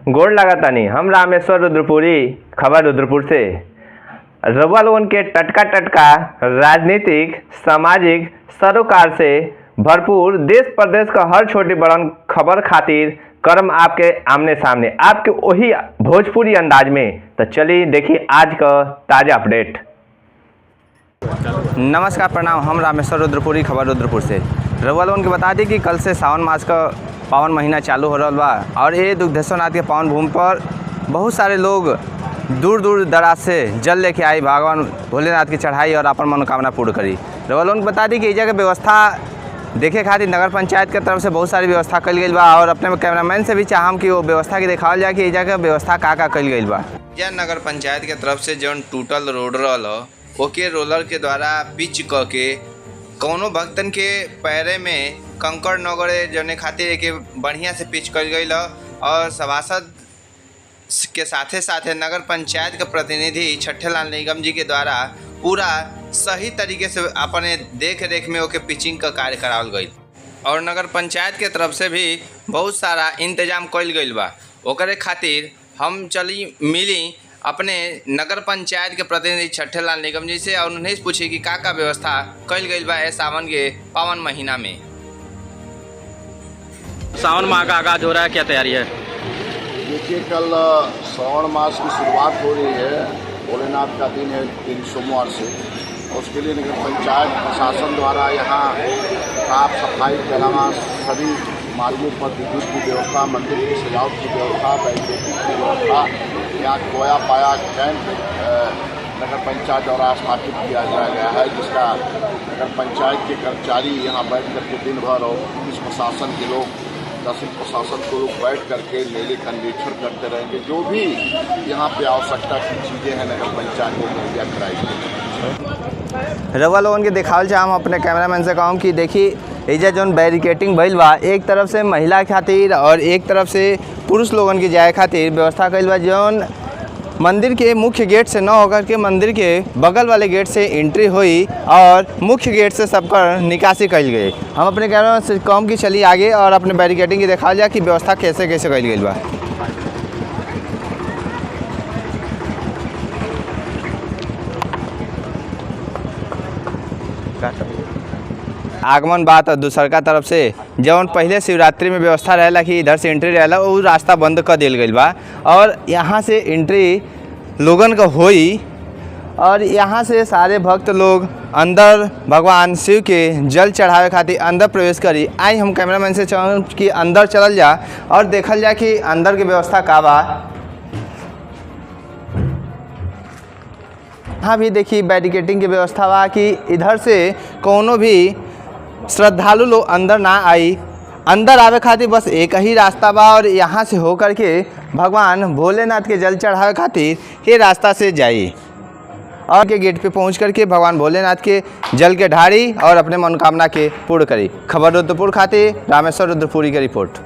गोड़ लगातानी हम रामेश्वर रुद्रपुरी, खबर रुद्रपुर से। रउआ लोगन के टटका राजनीतिक, सामाजिक, सरोकार से भरपूर देश प्रदेश का हर छोटी बड़न खबर खातिर करम आपके आमने सामने, आपके वही भोजपुरी अंदाज में। तो चलिए देखिए आज का ताज़ा अपडेट। नमस्कार, प्रणाम। हम रामेश्वर रुद्रपुरी, खबर रुद्रपुर से। रउआ लोगन के बता दी कि कल से सावन मास का पावन महीना चालू हो रहा बा और ये दुग्धेश्वर नाथ के पावन भूमि पर बहुत सारे लोग दूर दूर दराज से जल लेके आई, भगवान भोलेनाथ की चढ़ाई और अपन मनोकामना पूर्ण करी। रउआ लोगन को बता दी कि जगह व्यवस्था देखे खातिर नगर पंचायत के तरफ से बहुत सारी व्यवस्था कल गई बा और अपने कैमरामैन से भी चाहम कि वो व्यवस्था की दिखावल जाए कि जगह व्यवस्था का कल गई बा। यह नगर पंचायत के तरफ से जौन टूटल रोड रहा ओके रोलर के द्वारा पिच के कौनो भक्तन के पैरे में कंकड़ नगड़े जौने खातिर एक बढ़िया से पिच कल गई और सभासद के साथे साथे नगर पंचायत के प्रतिनिधि छठेलाल निगम जी के द्वारा पूरा सही तरीके से अपने देख रेख में ओके पिचिंग का कार्य करावल गई और नगर पंचायत के तरफ से भी बहुत सारा इंतजाम कल गई बा। ओकरे खातिर हम चली मिली अपने नगर पंचायत के प्रतिनिधि छठेलाल निगम जी से और उन्हें पूछे कि का व्यवस्था कल गई बा सावन के पावन महीना में। सावन माह का आगाज हो रहा है, क्या तैयारी है? देखिए, कल श्रावण मास की शुरुआत हो रही है। भोलेनाथ का दिन है, दिन सोमवार से। उसके लिए नगर पंचायत प्रशासन द्वारा यहाँ साफ सफाई के अलावा सभी मार्गों पर विद्युत की व्यवस्था, मंदिर की सजावट की व्यवस्था, बैरिकेडिंग की व्यवस्था, यहाँ खोया पाया कैंप नगर पंचायत द्वारा स्थापित किया गया है, जिसका नगर पंचायत के कर्मचारी यहाँ बैठ करके दिन भर और पुलिस प्रशासन के लोग, तहसील प्रशासन के लोग बैठ करके मेले का निरीक्षण करते रहेंगे। जो भी यहाँ पे आवश्यकता की चीज़ें हैं नगर पंचायत को मुहैया कराई। रउआ लोगन के दिखावल चाहे हम अपने कैमरामैन से कहूँ कि देखिए एजा जौन बैरिकेटिंग भइल बा, एक तरफ से महिला खातिर और एक तरफ से पुरुष लोगन के जाए खातिर व्यवस्था कइल बा। जौन मंदिर के मुख्य गेट से न होकर के मंदिर के बगल वाले गेट से एंट्री हुई और मुख्य गेट से सबका निकासी कल गई। हम अपने कैमरा से कम की चली आगे और अपने बैरिकेटिंग की दिखा जाए कि व्यवस्था कैसे कैसे कल गई बा। आगमन बात और दूसरका तरफ से जौन पहले शिवरात्रि में व्यवस्था रहेला कि इधर से एंट्री रहेला वो रास्ता बंद कर दिल गई बा और यहाँ से एंट्री लोगन का होई और यहाँ से सारे भक्त लोग अंदर भगवान शिव के जल चढ़ावे खातिर अंदर प्रवेश करी। आई हम कैमरामैन से चाहूँ कि अंदर चलल जा और देखल जा कि अंदर की व्यवस्था का बा। यहाँ भी देखिए बैरिकेटिंग की व्यवस्था बा कि इधर से कोनो भी श्रद्धालु लोग अंदर ना आई। अंदर आवे खातिर बस एक ही रास्ता बा और यहाँ से होकर के भगवान भोलेनाथ के जल चढ़ावे खातिर ये रास्ता से जाई और के गेट पे पहुँच करके भगवान भोलेनाथ के जल के ढारी और अपने मनोकामना के पूर्ण करी। खबर रुद्रपुर खातिर रामेश्वर रुद्रपुरी की रिपोर्ट।